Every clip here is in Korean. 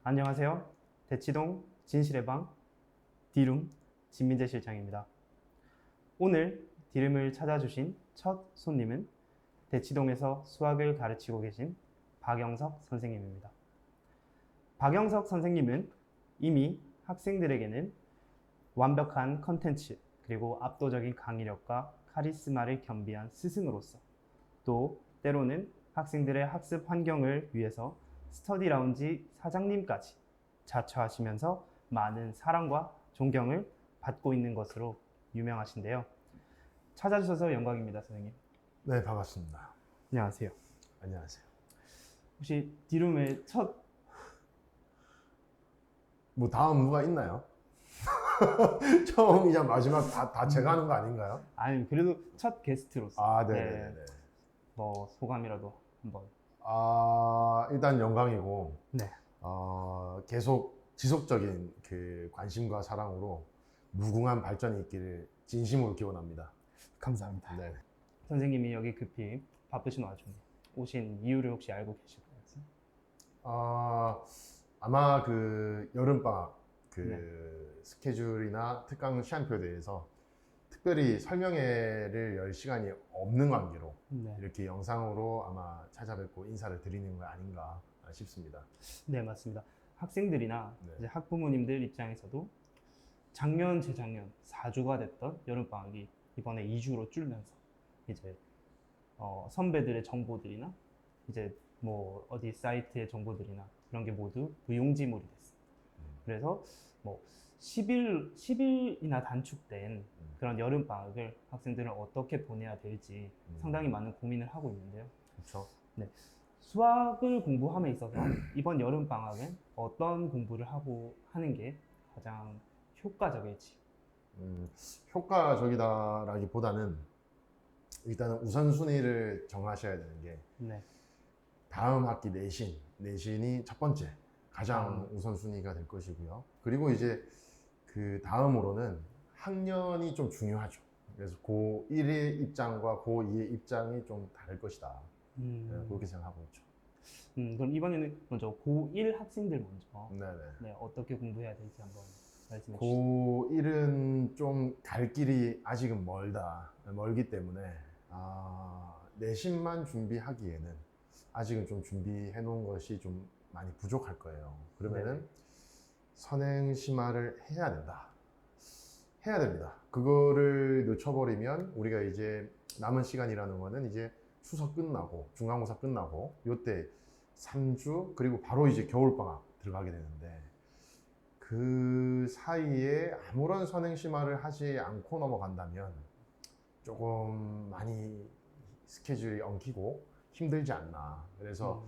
안녕하세요. 대치동 진실의 방 디룸 진민재 실장입니다. 오늘 디룸을 찾아주신 첫 손님은 대치동에서 수학을 가르치고 계신 박영석 선생님입니다. 박영석 선생님은 이미 학생들에게는 완벽한 컨텐츠 그리고 압도적인 강의력과 카리스마를 겸비한 스승으로서 또 때로는 학생들의 학습 환경을 위해서 스터디 라운지 사장님까지 자처하시면서 많은 사랑과 존경을 받고 있는 것으로 유명하신데요. 찾아주셔서 영광입니다, 선생님. 네, 반갑습니다. 안녕하세요. 안녕하세요. 혹시 디룸의 첫 뭐 다음 누가 있나요? 처음이자 마지막 다 제가 하는 거 아닌가요? 아니 그래도 첫 게스트로서 아, 네네네. 뭐 소감이라도 한번. 일단 영광이고, 네. 계속 지속적인 그 관심과 사랑으로 무궁한 발전이 있기를 진심으로 기원합니다. 감사합니다. 네. 선생님이 여기 급히 바쁘신 와중에 오신 이유를 혹시 알고 계실까요? 아마 그 여름방학 그 네. 스케줄이나 특강 시간표에 대해서 특별히 설명회를 열 시간이 없는 관계로 네. 이렇게 영상으로 아마 찾아뵙고 인사를 드리는 거 아닌가 싶습니다. 네, 맞습니다. 학생들이나 네. 이제 학부모님들 입장에서도 작년, 재작년 4주가 됐던 여름방학이 이번에 2주로 줄면서 이제 선배들의 정보들이나 이제 뭐 어디 사이트의 정보들이나 그런 게 모두 무용지물이 됐습니다. 그래서 뭐 10일이나 단축된 그런 여름방학을 학생들은 어떻게 보내야 될지 상당히 많은 고민을 하고 있는데요. 그렇죠. 네. 수학을 공부함에 있어서 이번 여름방학엔 어떤 공부를 하는 게 가장 효과적일지. 효과적이다라기보다는 일단은 우선순위를 정하셔야 되는 게 네. 다음 학기 내신이 첫 번째 가장 우선순위가 될 것이고요. 그리고 이제 그 다음으로는 학년이 좀 중요하죠. 그래서 고1의 입장과 고2의 입장이 좀 다를 것이다. 그렇게 생각하고 있죠. 그럼 이번에는 먼저 고1 학생들 먼저 네네. 네, 어떻게 공부해야 될지 한번 말씀해 주시죠. 고1은 좀 갈 길이 아직은 멀기 때문에 내신만 준비하기에는 아직은 좀 준비해 놓은 것이 좀 많이 부족할 거예요. 그러면은 네네. 선행심화를 해야 된다. 해야 됩니다. 그거를 늦춰버리면 우리가 이제 남은 시간이라는 거는 이제 추석 끝나고 중간고사 끝나고 요때 3주 그리고 바로 이제 겨울방학 들어가게 되는데 그 사이에 아무런 선행심화를 하지 않고 넘어간다면 조금 많이 스케줄이 엉키고 힘들지 않나. 그래서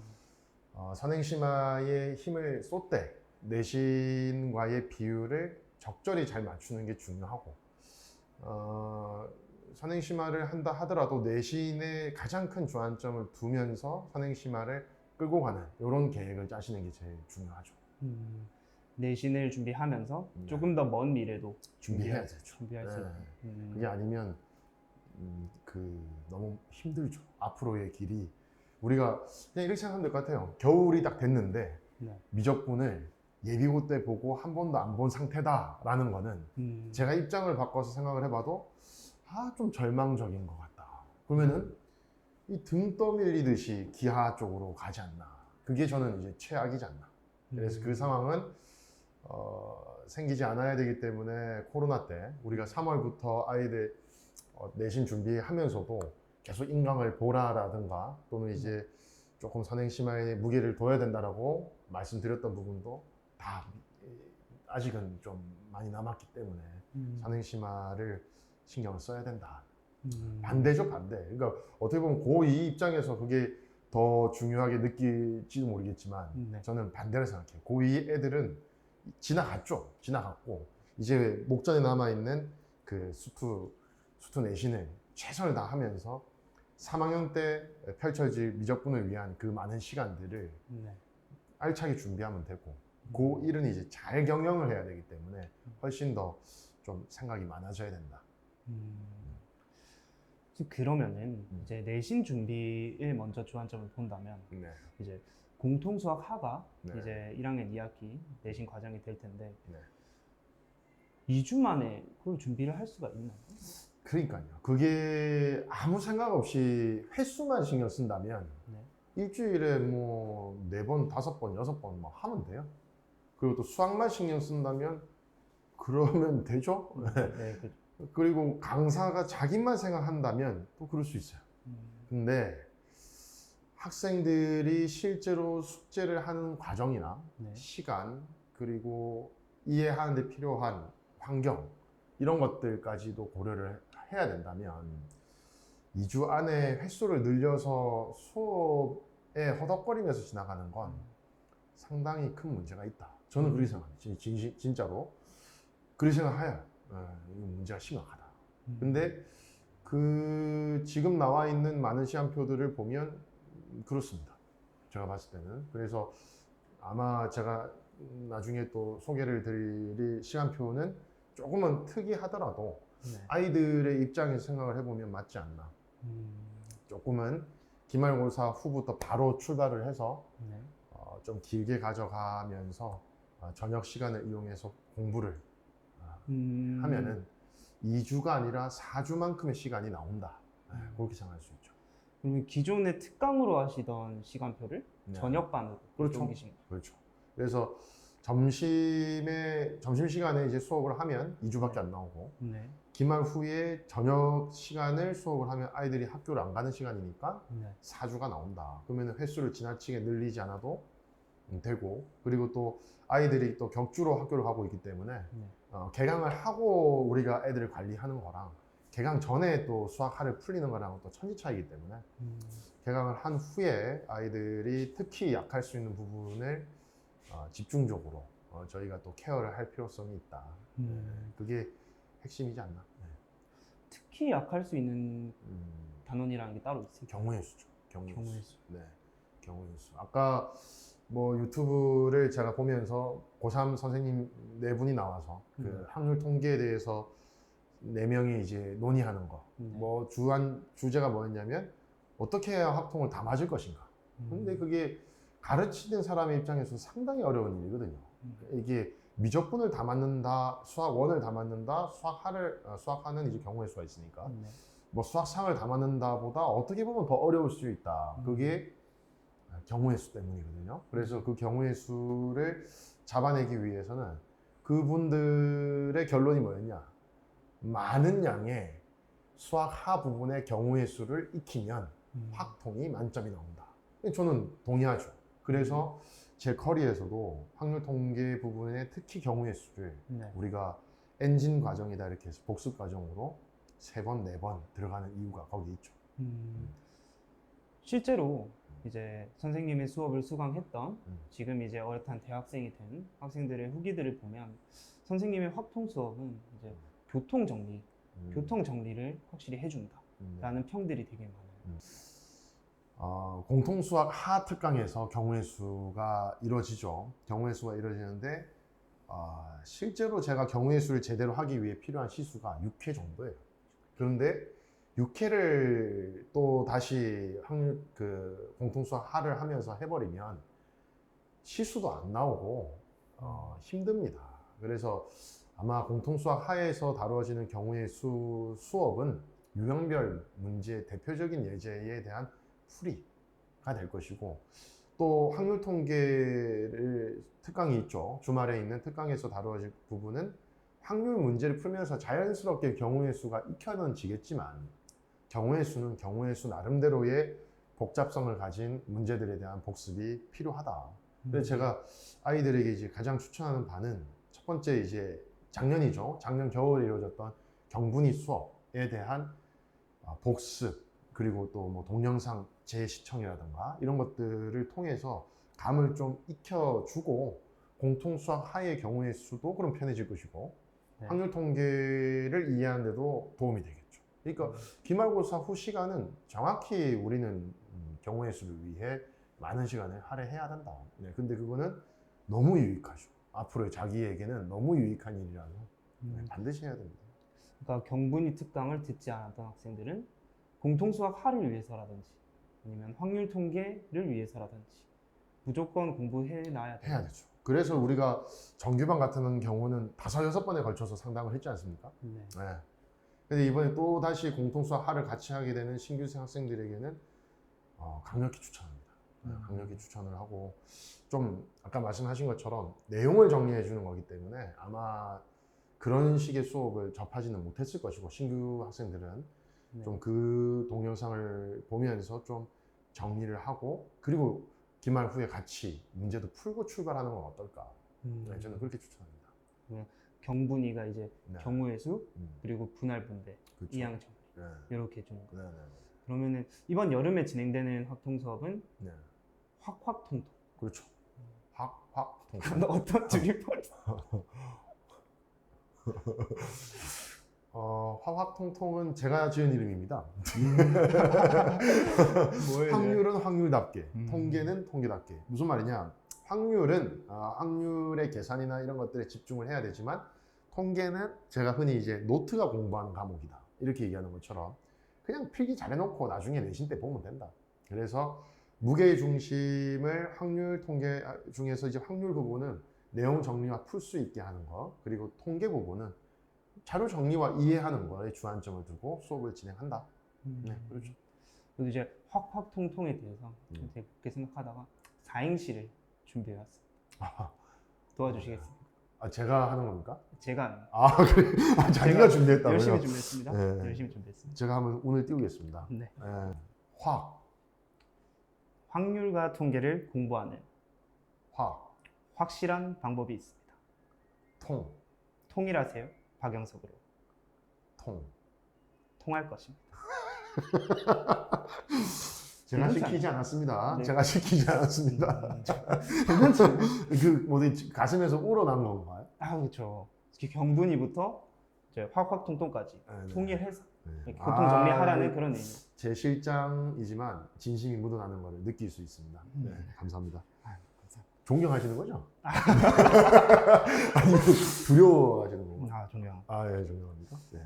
선행심화에 힘을 쏟되 내신과의 비율을 적절히 잘 맞추는 게 중요하고 선행심화를 한다 하더라도 내신에 가장 큰 주안점을 두면서 선행심화를 끌고 가는 이런 계획을 짜시는 게 제일 중요하죠. 내신을 준비하면서 조금 더 먼 미래도 준비해야 되죠. 준비할 수 있는. 그게 아니면 너무 힘들죠. 앞으로의 길이 우리가 그냥 이렇게 생각하면 될 것 같아요. 겨울이 딱 됐는데 네. 미적분을 예비고 때 보고 한 번도 안 본 상태다라는 거는 제가 입장을 바꿔서 생각을 해봐도 좀 절망적인 것 같다. 그러면은 이 등 떠밀리듯이 기하 쪽으로 가지 않나. 그게 저는 이제 최악이지 않나. 그래서 그 상황은 생기지 않아야 되기 때문에 코로나 때 우리가 3월부터 아이들 내신 준비하면서도 계속 인강을 보라라든가 또는 이제 조금 선행심화에 무게를 둬야 된다라고 말씀드렸던 부분도 다 아직은 좀 많이 남았기 때문에 선행심화를 신경을 써야 된다. 반대죠, 반대. 그러니까 어떻게 보면 고2 입장에서 그게 더 중요하게 느낄지도 모르겠지만 네. 저는 반대로 생각해요. 고2 애들은 지나갔고 이제 목전에 남아있는 그 수투 내신을 최선을 다하면서 3학년 때 펼쳐질 미적분을 위한 그 많은 시간들을 알차게 준비하면 되고 고1은 이제 잘 경영을 해야 되기 때문에 훨씬 더 좀 생각이 많아져야 된다. 그러면은 이제 내신 준비에 먼저 주안점을 본다면 네. 이제 공통수학 하가 네. 이제 1학년 2학기 내신 과정이 될 텐데 네. 2주 만에 그걸 준비를 할 수가 있나요? 그러니까요. 그게 아무 생각 없이 횟수만 신경 쓴다면 네. 일주일에 뭐 4번, 5번, 6번 뭐 하면 돼요. 그리고 또 수학만 신경 쓴다면 그러면 되죠. 네, 그죠. 그리고 강사가 자기만 생각한다면 또 그럴 수 있어요. 근데 학생들이 실제로 숙제를 하는 과정이나 네. 시간 그리고 이해하는 데 필요한 환경 이런 것들까지도 고려를 해야 된다면 2주 안에 횟수를 늘려서 수업에 허덕거리면서 지나가는 건 상당히 큰 문제가 있다. 저는 그렇게 생각해요. 진짜로 그렇게 생각해요. 이 문제가 심각하다. 근데 그 지금 나와 있는 많은 시간표들을 보면 그렇습니다. 제가 봤을 때는. 그래서 아마 제가 나중에 또 소개를 드릴 시간표는 조금은 특이하더라도 네. 아이들의 입장에서 생각을 해보면 맞지 않나. 조금은 기말고사 후부터 바로 출발을 해서 네. 좀 길게 가져가면서 저녁 시간을 이용해서 공부를 하면은 2주가 아니라 4주만큼의 시간이 나온다. 그렇게 생각할 수 있죠. 그러면 기존에 특강으로 하시던 시간표를 네. 저녁반으로 그렇죠. 옮기신 거예요? 그렇죠. 그래서 점심시간에 이제 수업을 하면 2주밖에 안 나오고 네. 기말 후에 저녁 시간을 수업을 하면 아이들이 학교를 안 가는 시간이니까 네. 4주가 나온다. 그러면 횟수를 지나치게 늘리지 않아도 되고 그리고 또 아이들이 또 격주로 학교를 가고 있기 때문에 네. 개강을 하고 우리가 애들을 관리하는 거랑 개강 전에 또 수학하를 풀리는 거랑 또 천지 차이기 때문에 개강을 한 후에 아이들이 특히 약할 수 있는 부분을 집중적으로 저희가 또 케어를 할 필요성이 있다. 그게 핵심이지 않나. 특히 약할 수 있는 단원이라는 게 따로 있어요? 경우의 수죠. 경우의 경우의 수. 네, 경우의 수. 아까 뭐 유튜브를 제가 보면서 고3 선생님 4분이 나와서 그 확률 통계에 대해서 4명이 이제 논의하는 거. 뭐 주제가 뭐였냐면 어떻게 해야 확통을 다 맞을 것인가. 근데 그게 가르치는 사람의 입장에서 상당히 어려운 일이거든요. 이게 미적분을 다 맞는다, 수학 1을 다 맞는다, 수학하는 이제 경우의 수가 있으니까 뭐 수학 3을 다 맞는다보다 어떻게 보면 더 어려울 수 있다. 그게 경우의 수 때문이거든요. 그래서 그 경우의 수를 잡아내기 위해서는 그분들의 결론이 뭐였냐? 많은 양의 수학 하 부분의 경우의 수를 익히면 확통이 만점이 나온다. 저는 동의하죠. 그래서 제 커리에서도 확률 통계 부분에 특히 경우의 수를 우리가 엔진 과정이다 이렇게 해서 복습 과정으로 3번, 4번 들어가는 이유가 거기 있죠. 실제로 이제 선생님의 수업을 수강했던 지금 이제 어엿한 대학생이 된 학생들의 후기들을 보면 선생님의 확통 수업은 이제 교통 정리를 확실히 해준다라는 평들이 되게 많아요. 공통수학 하 특강에서 경우의 수가 이루어지죠. 경우의 수가 이루어지는데 실제로 제가 경우의 수를 제대로 하기 위해 필요한 시수가 6회 정도예요. 그런데 6회를 또 다시 공통수학 하를 하면서 해버리면 시수도 안 나오고 힘듭니다. 그래서 아마 공통수학 하에서 다루어지는 경우의 수업은 유형별 문제 대표적인 예제에 대한 풀이가 될 것이고 또 확률 통계를 특강이 있죠. 주말에 있는 특강에서 다루어질 부분은 확률 문제를 풀면서 자연스럽게 경우의 수가 익혀지겠지만 경우의 수는 경우의 수 나름대로의 복잡성을 가진 문제들에 대한 복습이 필요하다. 그래서 제가 아이들에게 이제 가장 추천하는 바는 첫 번째 이제 작년이죠. 작년 겨울에 이루어졌던 경분위 수업에 대한 복습 그리고 또 뭐 동영상 재시청이라든가 이런 것들을 통해서 감을 좀 익혀주고 공통수학 하의 경우의 수도 그럼 편해질 것이고 확률 통계를 이해하는 데도 도움이 되겠죠. 그러니까 기말고사 후 시간은 정확히 우리는 경우의 수를 위해 많은 시간을 할애해야 된다. 근데 그거는 너무 유익하죠. 앞으로 자기에게는 너무 유익한 일이라서 반드시 해야 됩니다. 그러니까 경분위 특강을 듣지 않았던 학생들은 공통수학 하를 위해서라든지 아니면 확률 통계를 위해서라든지 무조건 공부해놔야 돼요. 해야 되죠. 그래서 우리가 정규반 같은 경우는 5-6번에 걸쳐서 상담을 했지 않습니까? 네. 네. 근데 이번에 또 다시 공통수학 하를 같이 하게 되는 신규 학생들에게는 강력히 추천합니다. 강력히 추천을 하고 좀 아까 말씀하신 것처럼 내용을 정리해 주는 거기 때문에 아마 그런 식의 수업을 접하지는 못했을 것이고 신규 학생들은 네. 좀 그 동영상을 보면서 좀 정리를 하고 그리고 기말 후에 같이 문제도 풀고 출발하는 건 어떨까? 네, 저는 그렇게 추천합니다. 경분위가 이제 네. 경우의 수 음, 그리고 분할분배, 그렇죠. 이항정 네. 이렇게 주는 거. 네, 네, 그러면은 이번 여름에 진행되는 확통 수업은 네. 확통통. 그렇죠. 통통. 어떤 줄임말? 화학통통은 제가 지은 이름입니다. 뭐예요? 확률은 확률답게, 음. 통계는 통계답게. 무슨 말이냐? 확률은 확률의 계산이나 이런 것들에 집중을 해야 되지만 통계는 제가 흔히 이제 노트가 공부하는 과목이다. 이렇게 얘기하는 것처럼 그냥 필기 잘해놓고 나중에 내신 때 보면 된다. 그래서 무게 중심을 확률 통계 중에서 이제 확률 부분은 내용 정리와 풀 수 있게 하는 거, 그리고 통계 부분은 자료 정리와 이해하는 거에 주안점을 두고 수업을 진행한다. 네, 그렇죠. 그리고 이제 확통통에 대해서 제가 그렇게 생각하다가 4행시를 준비해왔어요. 도와주시겠습니까? 제가 하는 겁니까? 제가 그래. 자기가 제가 준비했다고요? 열심히 준비했습니다. 네. 열심히 준비했습니다. 제가 한번 오늘 띄우겠습니다. 네. 확률과 통계를 공부하는 확, 확실한 방법이 있습니다. 통일하세요. 박영석으로. 통할 것입니다. 제가 괜찮지 시키지 않았습니다. 네. 제가 시키지 않았습니다. 괜찮죠? 가슴에서 우러난 건가요? 그렇죠. 경분위부터 이제 확통통까지 네, 네. 통일해서 네. 교통 정리하라는 그런 의미. 제 실장이지만 진심이 묻어나는 것을 느낄 수 있습니다. 네, 감사합니다. 감사합니다. 존경하시는 거죠? 아니 두려워하시는 건가요? 존경합니다. 예, 존경합니다. 네.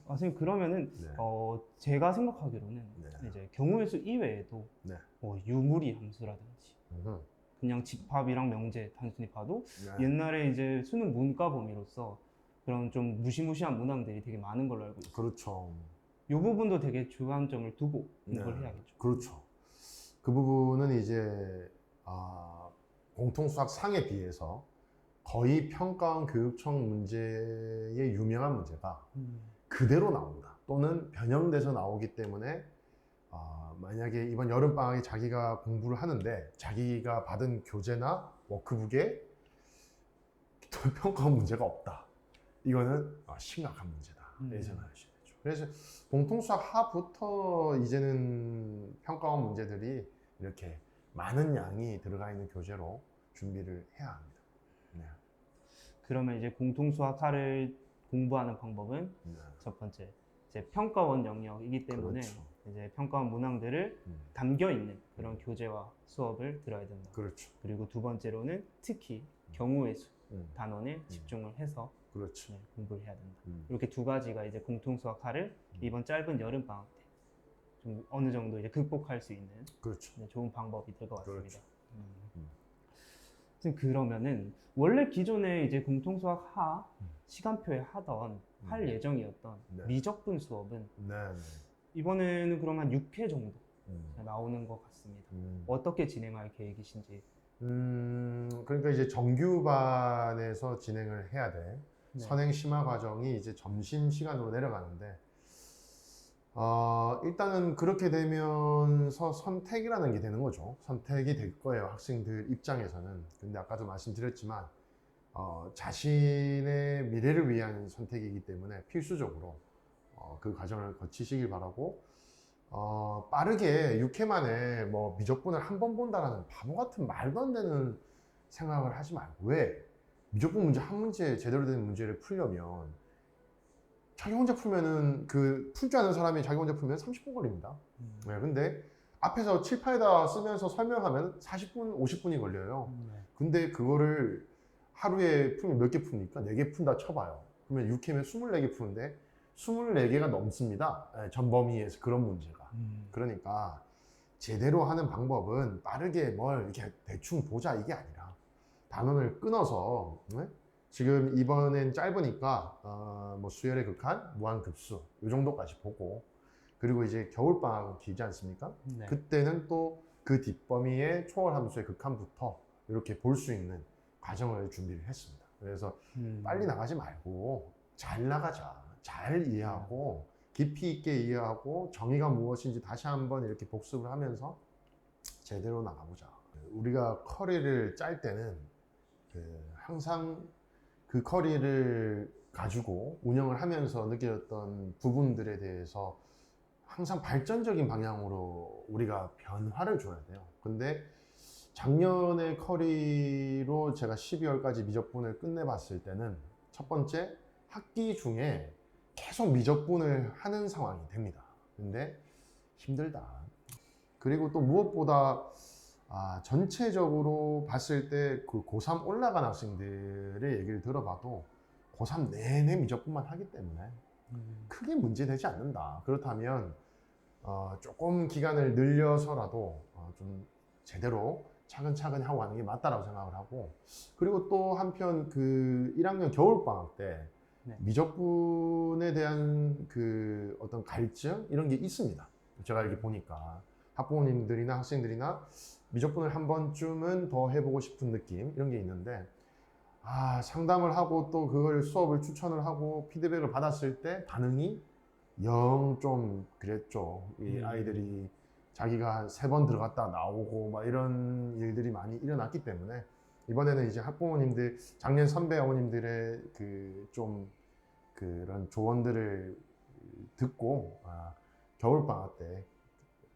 선생님 그러면은 네. 제가 생각하기로는 네. 이제 경우의 수 이외에도 네. 유무리 함수라든지 음흠. 그냥 집합이랑 명제 단순히 봐도 네. 옛날에 이제 수능 문과 범위로서 그런 좀 무시무시한 문항들이 되게 많은 걸로 알고 있어요. 그렇죠. 이 부분도 되게 주안점을 두고 공부를 네. 해야겠죠. 그렇죠. 그 부분은 이제 공통수학 상에 비해서 거의 평가원 교육청 문제의 유명한 문제가 그대로 나온다 또는 변형돼서 나오기 때문에 만약에 이번 여름방학에 자기가 공부를 하는데 자기가 받은 교재나 워크북에 평가원 문제가 없다. 이거는 심각한 문제다. 이렇게 생각하셔야 되죠. 그래서 공통수학 하부터 이제는 평가원 문제들이 이렇게 많은 양이 들어가 있는 교재로 준비를 해야 합니다. 네. 그러면 이제 공통수학하를 공부하는 방법은 네. 첫 번째 이제 평가원 영역이기 때문에 그렇죠. 이제 평가원 문항들을 담겨 있는 그런 교재와 수업을 들어야 된다. 그렇죠. 그리고 두 번째로는 특히 경우의 수 단원에 음. 집중을 해서 그렇죠. 공부를 해야 된다. 이렇게 두 가지가 이제 공통수학하를 이번 짧은 여름 방학 때 좀 어느 정도 이제 극복할 수 있는 그렇죠. 좋은 방법이 될 것 같습니다. 그렇죠. 지금 그러면은 원래 기존에 이제 공통수학 하 시간표에 하던 할 예정이었던 네. 미적분 수업은 네. 이번에는 그럼 한 6회 정도 나오는 것 같습니다. 음. 어떻게 진행할 계획이신지. 그러니까 이제 정규반에서 진행을 해야 돼. 네. 선행 심화 과정이 이제 점심 시간으로 내려가는데, 일단은 그렇게 되면서 선택이라는 게 되는 거죠. 선택이 될 거예요, 학생들 입장에서는. 근데 아까도 말씀드렸지만, 자신의 미래를 위한 선택이기 때문에 필수적으로 그 과정을 거치시길 바라고, 빠르게 6회 만에 뭐 미적분을 한 번 본다라는 바보 같은 말도 안 되는 생각을 하지 말고, 왜? 미적분 문제 한 문제 제대로 된 문제를 풀려면 자기 혼자 풀면은 풀 줄 아는 사람이 자기 혼자 풀면 30분 걸립니다. 네, 근데 앞에서 칠판에다 쓰면서 설명하면 40분, 50분이 걸려요. 근데 그거를 하루에 풀면 몇 개 푸니까 4개 푼다 쳐봐요. 그러면 6회면 24개 푸는데 24개가 넘습니다. 네, 전 범위에서 그런 문제가. 그러니까 제대로 하는 방법은 빠르게 뭘 이렇게 대충 보자 이게 아니라 단원을 끊어서 지금 이번엔 짧으니까 뭐 수열의 극한, 무한급수 이 정도까지 보고 그리고 이제 겨울방학은 길지 않습니까? 네. 그때는 또 그 뒷범위의 초월함수의 극한부터 이렇게 볼 수 있는 과정을 준비를 했습니다. 그래서 빨리 나가지 말고 잘 나가자. 잘 이해하고 깊이 있게 이해하고 정의가 무엇인지 다시 한번 이렇게 복습을 하면서 제대로 나가보자. 우리가 커리를 짤 때는 항상 그 커리를 가지고 운영을 하면서 느꼈던 부분들에 대해서 항상 발전적인 방향으로 우리가 변화를 줘야 돼요. 근데 작년에 커리로 제가 12월까지 미적분을 끝내봤을 때는 첫 번째 학기 중에 계속 미적분을 하는 상황이 됩니다. 근데 힘들다. 그리고 또 무엇보다 전체적으로 봤을 때 그 고3 올라간 학생들의 얘기를 들어봐도 고3 내내 미적분만 하기 때문에 크게 문제되지 않는다. 그렇다면 조금 기간을 늘려서라도 좀 제대로 차근차근히 하고 가는 게 맞다라고 생각을 하고 그리고 또 한편 그 1학년 겨울방학 때 네. 미적분에 대한 그 어떤 갈증 이런 게 있습니다. 제가 이렇게 보니까 학부모님들이나 학생들이나 미적분을 한 번쯤은 더 해보고 싶은 느낌 이런 게 있는데 상담을 하고 또 그걸 수업을 추천을 하고 피드백을 받았을 때 반응이 영 좀 그랬죠. 이 아이들이 자기가 한 3번 들어갔다 나오고 막 이런 일들이 많이 일어났기 때문에 이번에는 이제 학부모님들 작년 선배 어머님들의 그 좀 그런 조언들을 듣고 겨울방학 때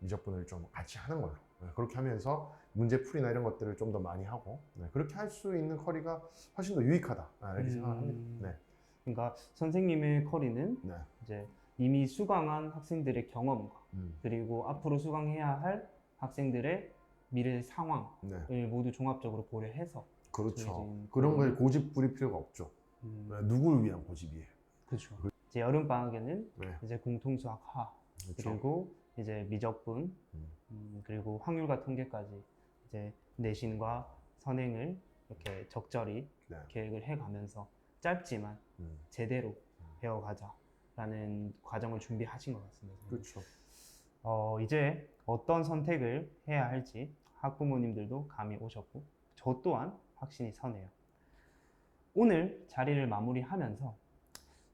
미적분을 좀 같이 하는 걸로 그렇게 하면서 문제풀이나 이런 것들을 좀 더 많이 하고 그렇게 할 수 있는 커리가 훨씬 더 유익하다 이렇게 생각합니다. 네. 그러니까 선생님의 커리는 네. 이제 이미 수강한 학생들의 경험과 그리고 앞으로 수강해야 할 학생들의 미래 상황을 네. 모두 종합적으로 고려해서 그렇죠. 정해진 그런 걸 고집 부릴 필요가 없죠. 누구를 위한 고집이에요? 그렇죠. 이제 여름 방학에는 네. 이제 공통수학 화 그렇죠. 그리고 이제 미적분 그리고 확률과 통계까지 이제 내신과 선행을 이렇게 적절히 네. 계획을 해가면서 짧지만 제대로 배워가자라는 과정을 준비하신 것 같습니다. 그렇죠. 이제 어떤 선택을 해야 할지 학부모님들도 감이 오셨고 저 또한 확신이 서네요. 오늘 자리를 마무리하면서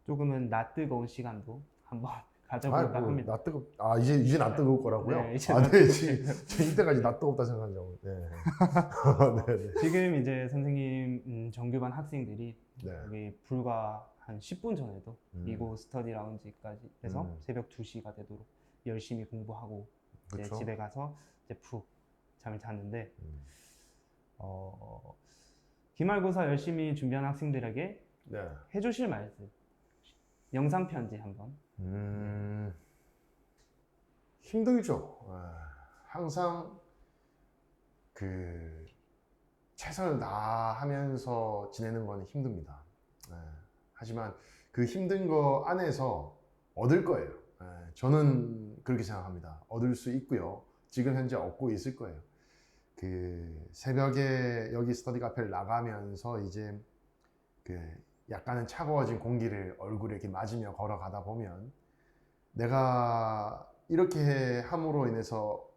조금은 낯뜨거운 시간도 한번 가져볼까 합니다. 나 뜨겁. 이제 나 뜨거울 거라고요? 네, 이제 네, 지금 이때까지 나 뜨겁다 생각하죠. 네. 네, 네. 지금 이제 선생님 정규반 학생들이 네. 여기 불과 한 10분 전에도 이곳 스터디 라운지까지 해서 새벽 2시가 되도록 열심히 공부하고 이제 그쵸? 집에 가서 이제 푹 잠을 잤는데 기말고사 열심히 준비한 학생들에게 네. 해주실 말씀 영상 편지 한번. 힘들죠. 항상 그 최선을 다하면서 지내는 건 힘듭니다. 하지만 그 힘든 거 안에서 얻을 거예요. 저는 그렇게 생각합니다. 얻을 수 있고요. 지금 현재 얻고 있을 거예요. 그 새벽에 여기 스터디 카페를 나가면서 이제 그 약간은 차가워진 공기를 얼굴에 이렇게 맞으며 걸어가다 보면 내가 이렇게 함으로 인해서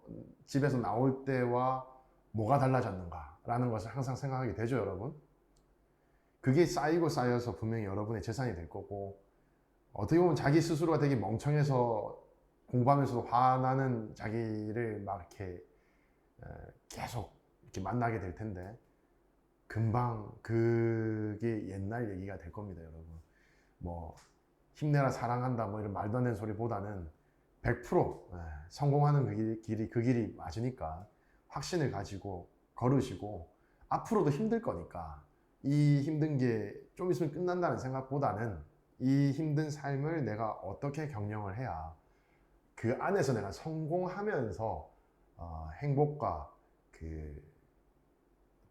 집에서 나올 때와 뭐가 달라졌는가 라는 것을 항상 생각하게 되죠, 여러분. 그게 쌓이고 쌓여서 분명히 여러분의 재산이 될 거고 어떻게 보면 자기 스스로가 되게 멍청해서 공부하면서도 화나는 자기를 막 이렇게 계속 이렇게 만나게 될 텐데 금방 그게 옛날 얘기가 될 겁니다, 여러분. 뭐 힘내라 사랑한다 뭐 이런 말도 안 되는 소리보다는 100% 성공하는 그 길이 맞으니까 확신을 가지고 걸으시고 앞으로도 힘들 거니까 이 힘든 게 좀 있으면 끝난다는 생각보다는 이 힘든 삶을 내가 어떻게 경영을 해야 그 안에서 내가 성공하면서 행복과 그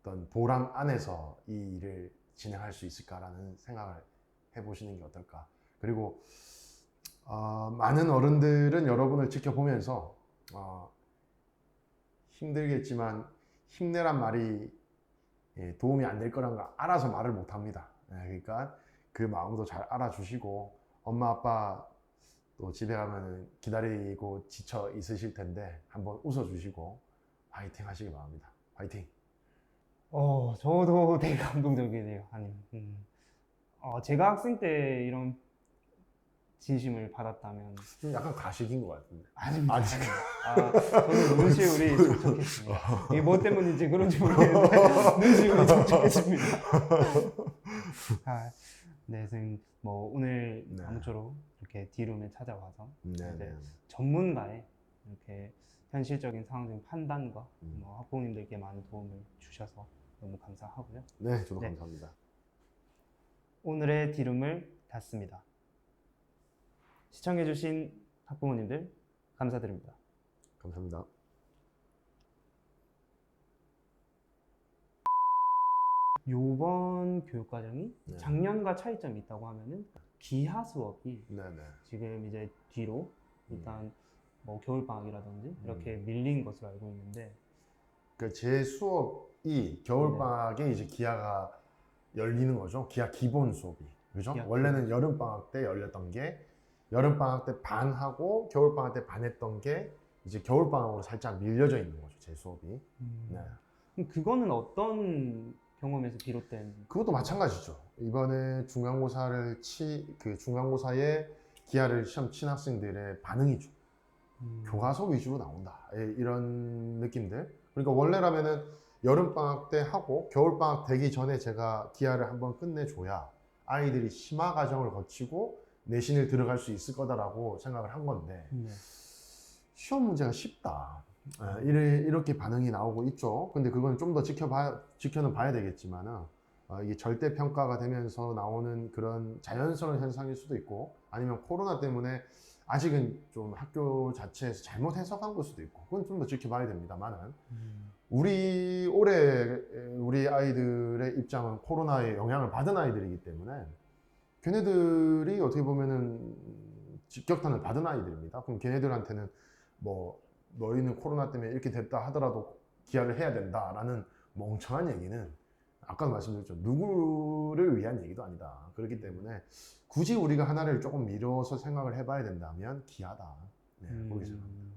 어떤 보람 안에서 이 일을 진행할 수 있을까라는 생각을 해보시는 게 어떨까. 그리고 많은 어른들은 여러분을 지켜보면서 힘들겠지만 힘내란 말이 도움이 안 될 거란 걸 알아서 말을 못 합니다. 그러니까 그 마음도 잘 알아주시고 엄마 아빠 또 집에 가면 기다리고 지쳐 있으실 텐데 한번 웃어주시고 화이팅 하시기 바랍니다. 화이팅! 저도 되게 감동적이네요. 아니, 제가 학생 때 이런 진심을 받았다면 좀 약간 가식인 것 같은데. 아닙니다. 아직. 저는 눈시울이 촉촉했습니다. 이게 뭐 때문인지 그런지 모르겠는데 눈시울이 촉촉했습니다. 네, 선생님 뭐 오늘 네. 아무쪼록 이렇게 D룸에 찾아와서 네, 이제 전문가의 이렇게 현실적인 상황적인 판단과 뭐 학부모님들께 많은 도움을 주셔서 너무 감사하고요. 네, 저도 네. 감사합니다. 오늘의 D룸을 닫습니다. 시청해주신 학부모님들 감사드립니다. 감사합니다. 요번 교육과정이 네. 작년과 차이점이 있다고 하면은 기하 수업이 네네. 지금 이제 뒤로 일단 뭐 겨울방학이라든지 이렇게 밀린 것으로 알고 있는데 그러니까 제 수업이 겨울방학에 이제 기하가 열리는 거죠. 기하 기본 수업이. 그죠? 기하 원래는 여름방학 때 열렸던 게 여름방학 때 반 하고 겨울방학 때 반 했던 게 이제 겨울방학으로 살짝 밀려져 있는 거죠. 제 수업이. 네. 그럼 그거는 어떤 경험에서 비롯된? 그것도 마찬가지죠. 이번에 중간고사를 그 중간고사에 기하를 시험 친 학생들의 반응이죠. 교과서 위주로 나온다. 이런 느낌들. 그러니까 원래라면은 여름방학 때 하고 겨울방학 되기 전에 제가 기하를 한번 끝내줘야 아이들이 심화 과정을 거치고 내신을 들어갈 수 있을 거다라고 생각을 한 건데 네. 시험 문제가 쉽다. 이렇게 반응이 나오고 있죠. 근데 그건 좀 더 지켜는 봐야 되겠지만은 이게 절대 평가가 되면서 나오는 그런 자연스러운 현상일 수도 있고 아니면 코로나 때문에 아직은 좀 학교 자체에서 잘못 해석한 걸 수도 있고 그건 좀 더 지켜봐야 됩니다만은 우리 아이들의 입장은 코로나에 영향을 받은 아이들이기 때문에 걔네들이 어떻게 보면은 직격탄을 받은 아이들입니다. 그럼 걔네들한테는 뭐 너희는 코로나 때문에 이렇게 됐다 하더라도 기하를 해야 된다라는 멍청한 얘기는 아까도 말씀드렸죠. 누구를 위한 얘기도 아니다. 그렇기 때문에 굳이 우리가 하나를 조금 미뤄서 생각을 해봐야 된다면 기하다. 네, 그렇게 생각합니다.